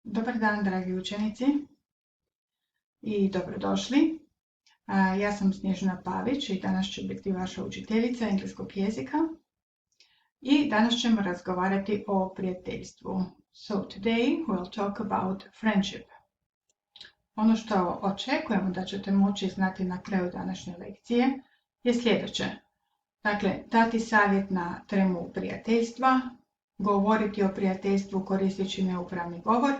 Dobar dan, dragi učenici, i dobrodošli. Ja sam Snježana Pavić i danas ću biti vaša učiteljica engleskog jezika. I danas ćemo razgovarati o prijateljstvu. So today we'll talk about friendship. Ono što očekujemo da ćete moći znati na kraju današnje lekcije je sljedeće. Dakle, dati savjet na temu prijateljstva, govoriti o prijateljstvu koristeći neupravni govor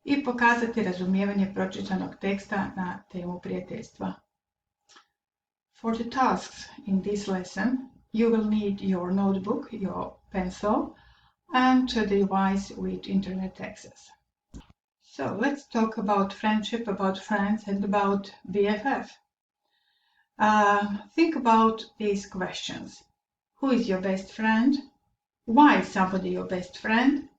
i pokazati razumijevanje pročitanog teksta na temu prijateljstva. For the tasks in this lesson, you will need your notebook, your pencil, and a device with internet access. So let's talk about friendship, about friends, and about BFF. Think about these questions. Who is your best friend? Why is somebody your best friend?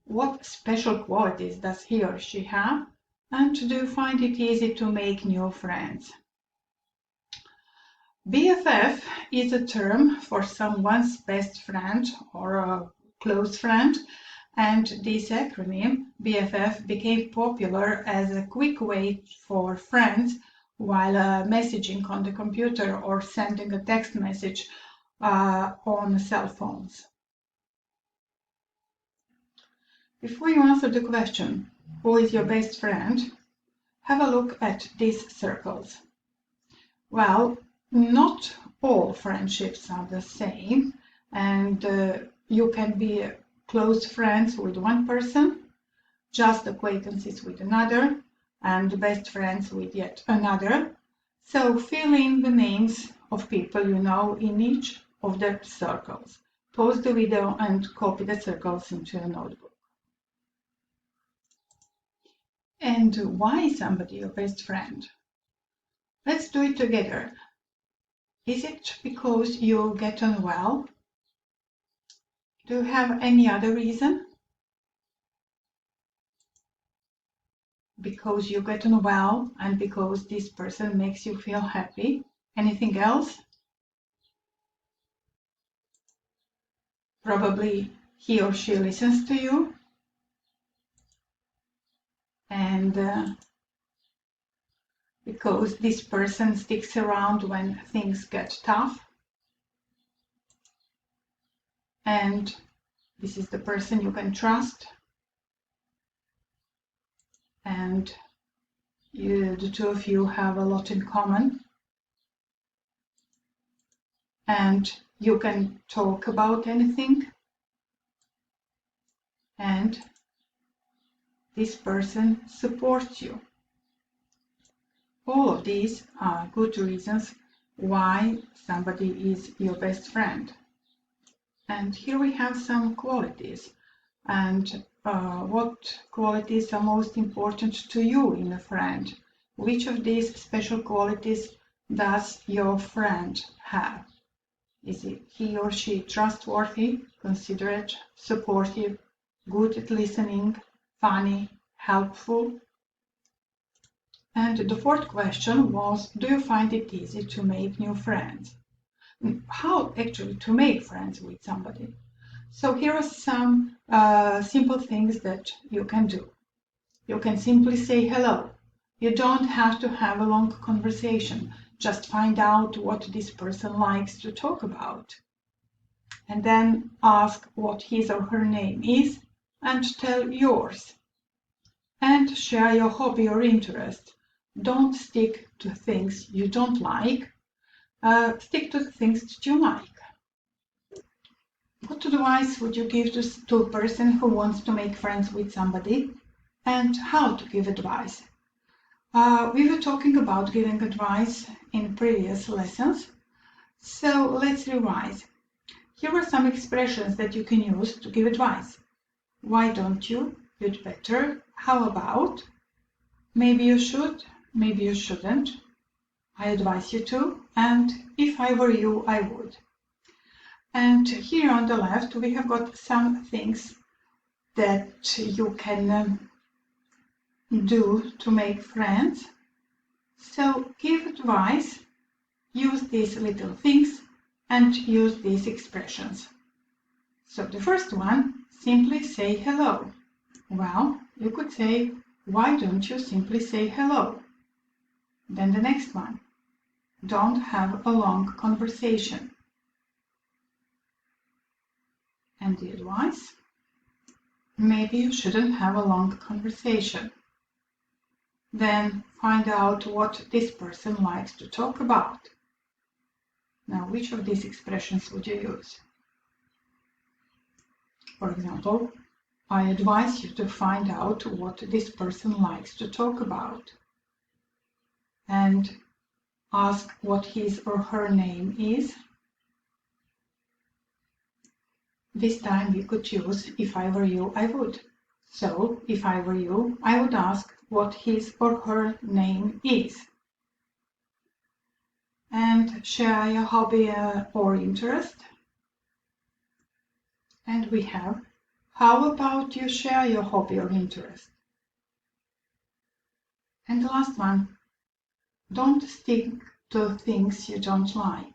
What special qualities does he or she have? And do you find it easy to make new friends? BFF is a term for someone's best friend or a close friend, and this acronym BFF became popular as a quick way for friends while messaging on the computer or sending a text message on cell phones. Before you answer the question, who is your best friend, have a look at these circles. Well, not all friendships are the same, and you can be close friends with one person, just acquaintances with another, and best friends with yet another. So fill in the names of people you know in each of the circles. Pause the video and copy the circles into a notebook. And why is somebody your best friend? Let's do it together. Is it because you get on well? Do you have any other reason? Because you get on well and because this person makes you feel happy? Anything else? Probably he or she listens to you. And because this person sticks around when things get tough. And this is the person you can trust. And the two of you have a lot in common. And you can talk about anything. And this person supports you. All of these are good reasons why somebody is your best friend. And here we have some qualities. And what qualities are most important to you in a friend? Which of these special qualities does your friend have? Is he or she trustworthy, considerate, supportive, good at listening, funny, helpful? And the fourth question was, do you find it easy to make new friends? How actually to make friends with somebody? So here are some simple things that you can do. You can simply say hello. You don't have to have a long conversation. Just find out what this person likes to talk about. And then ask what his or her name is and tell yours. And share your hobby or interest. Don't stick to things you don't like. Stick to the things that you like. What advice would you give to a person who wants to make friends with somebody? And how to give advice? We were talking about giving advice in previous lessons. So let's revise. Here are some expressions that you can use to give advice. Why don't you? You'd better. How about? Maybe you should. Maybe you shouldn't. I advise you to. And if I were you, I would. And here on the left, we have got some things that you can do to make friends. So give advice, use these little things, and use these expressions. So the first one, simply say hello. Well, you could say, why don't you simply say hello? Then the next one, don't have a long conversation. And the advice, maybe you shouldn't have a long conversation. Then find out what this person likes to talk about. Now, which of these expressions would you use? For example, I advise you to find out what this person likes to talk about. And ask what his or her name is. This time you could use, if I were you, I would. So, if I were you, I would ask what his or her name is. And share your hobby or interest. And we have, how about you share your hobby or interest? And the last one, don't stick to things you don't like.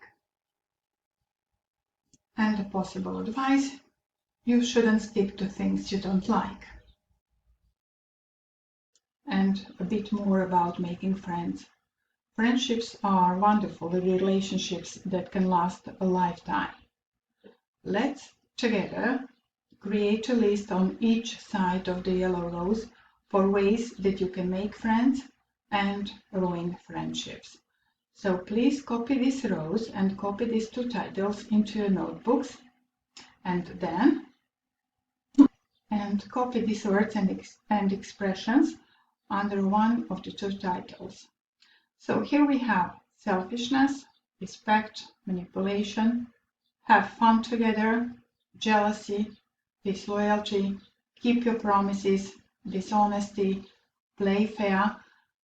And a possible advice, you shouldn't stick to things you don't like. And a bit more about making friends. Friendships are wonderful relationships that can last a lifetime. Let's together create a list on each side of the yellow rose for ways that you can make friends and ruin friendships. So please copy this rose and copy these two titles into your notebooks, and then copy these words and expressions under one of the two titles. So here we have selfishness, respect, manipulation, have fun together, jealousy, disloyalty, keep your promises, dishonesty, play fair.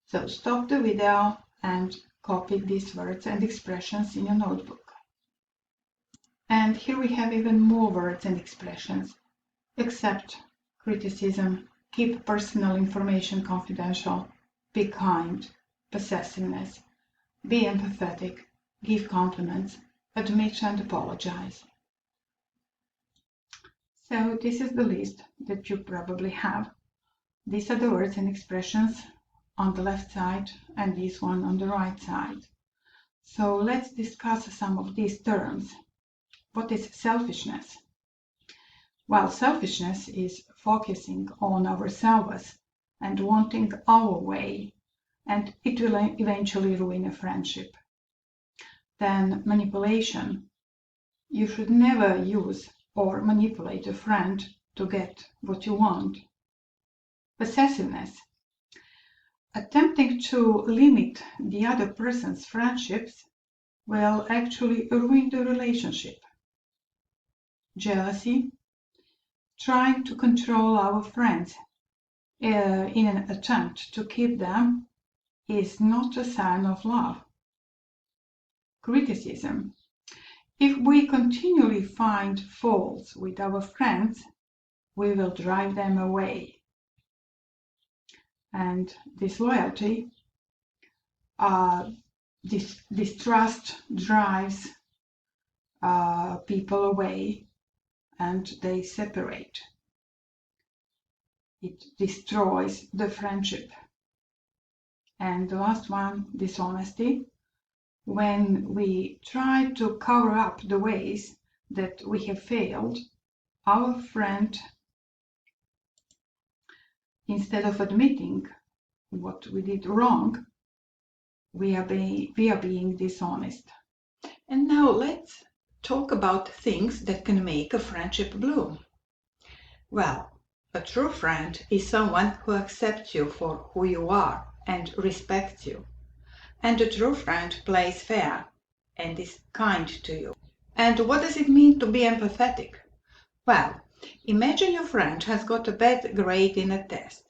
So stop the video and copy these words and expressions in your notebook. And here we have even more words and expressions. Accept criticism, keep personal information confidential, be kind, possessiveness, be empathetic, give compliments, admit and apologize. So this is the list that you probably have. These are the words and expressions on the left side and this one on the right side. So let's discuss some of these terms. What is selfishness? Well, selfishness is focusing on ourselves and wanting our way, and it will eventually ruin a friendship. Then manipulation. You should never use or manipulate a friend to get what you want. Possessiveness. Attempting to limit the other person's friendships will actually ruin the relationship. Jealousy. Trying to control our friends in an attempt to keep them is not a sign of love. Criticism. If we continually find faults with our friends, we will drive them away. And disloyalty. Distrust drives people away and they separate. It destroys the friendship. And the last one, dishonesty. When we try to cover up the ways that we have failed, our friend, instead of admitting what we did wrong, we are being dishonest. And now let's talk about things that can make a friendship bloom. Well, a true friend is someone who accepts you for who you are and respects you. And a true friend plays fair and is kind to you. And what does it mean to be empathetic? Well, imagine your friend has got a bad grade in a test.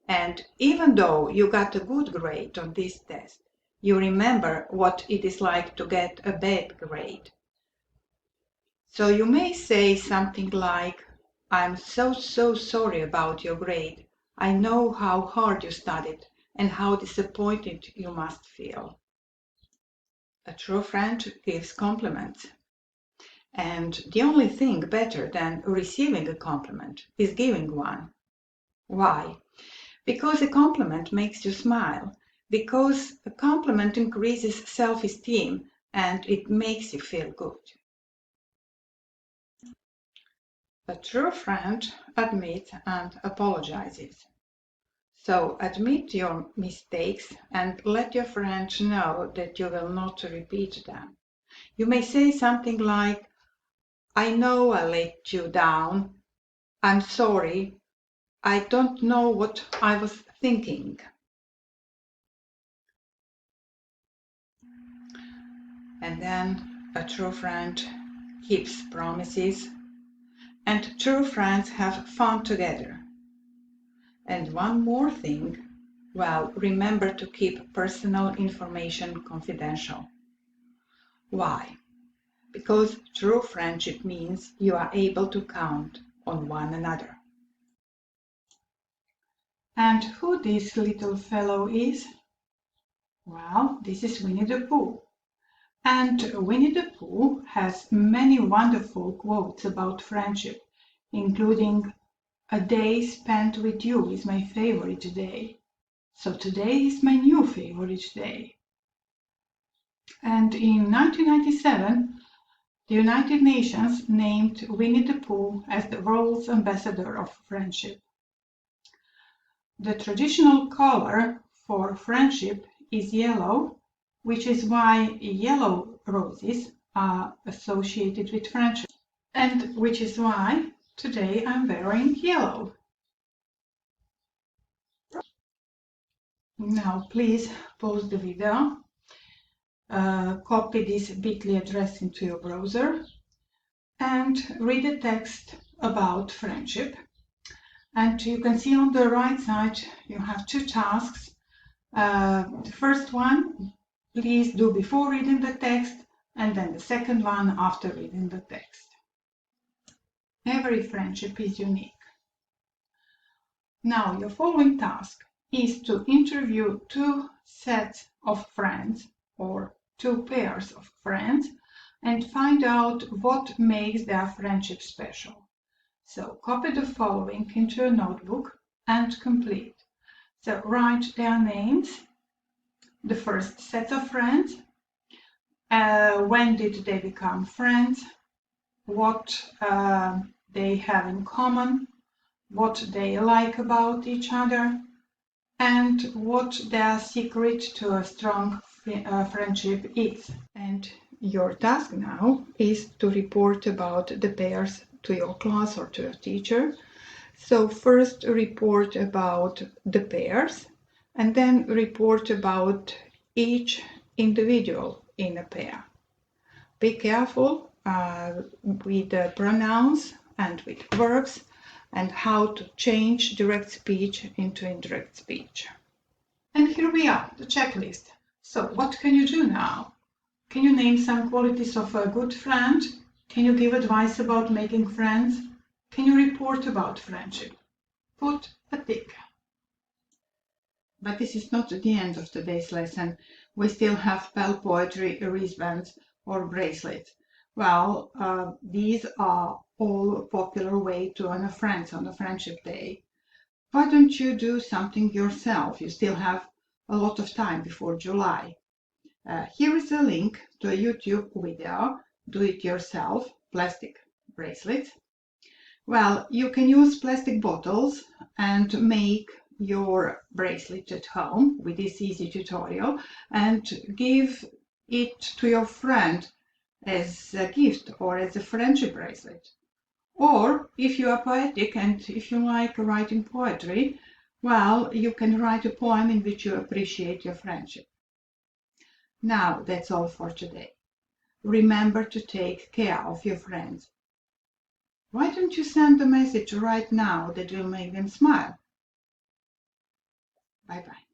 And even though you got a good grade on this test, you remember what it is like to get a bad grade. So you may say something like, I'm so sorry about your grade. I know how hard you studied and how disappointed you must feel. A true friend gives compliments. And the only thing better than receiving a compliment is giving one. Why? Because a compliment makes you smile. Because a compliment increases self-esteem and it makes you feel good. A true friend admits and apologizes. So admit your mistakes and let your friend know that you will not repeat them. You may say something like, I know I let you down. I'm sorry. I don't know what I was thinking. And then a true friend keeps promises, and true friends have fun together. And one more thing, well, remember to keep personal information confidential. Why? Because true friendship means you are able to count on one another. And who this little fellow is? Well, this is Winnie the Pooh. And Winnie the Pooh has many wonderful quotes about friendship, including, "A day spent with you is my favorite day. So today is my new favorite day." And in 1997, the United Nations named Winnie the Pooh as the world's ambassador of friendship. The traditional color for friendship is yellow, which is why yellow roses are associated with friendship, and which is why today I'm wearing yellow. Now please pause the video, copy this bit.ly address into your browser, and read the text about friendship. And you can see on the right side you have two tasks. The first one, please do before reading the text, and then the second one after reading the text. Every friendship is unique. Now, your following task is to interview two sets of friends or two pairs of friends and find out what makes their friendship special. So copy the following into a notebook and complete. So write their names, the first set of friends, when did they become friends, what they have in common, what they like about each other, and what their secret to a strong friendship is. And your task now is to report about the pairs to your class or to your teacher. So first report about the pairs, and then report about each individual in a pair. Be careful with the pronouns and with verbs and how to change direct speech into indirect speech. And here we are, the checklist. So what can you do now? Can you name some qualities of a good friend? Can you give advice about making friends? Can you report about friendship? Put a tick. But this is not the end of today's lesson. We still have bell poetry, wristbands, or bracelets. Well, these are all popular way to honor friends on a friendship day. Why don't you do something yourself? You still have a lot of time before July. Here is a link to a YouTube video, do it yourself, plastic bracelets. Well, you can use plastic bottles and make your bracelet at home with this easy tutorial and give it to your friend as a gift or as a friendship bracelet. Or if you are poetic and if you like writing poetry, well, you can write a poem in which you appreciate your friendship. Now that's all for today. Remember to take care of your friends. Why don't you send a message right now that will make them smile? Bye-bye.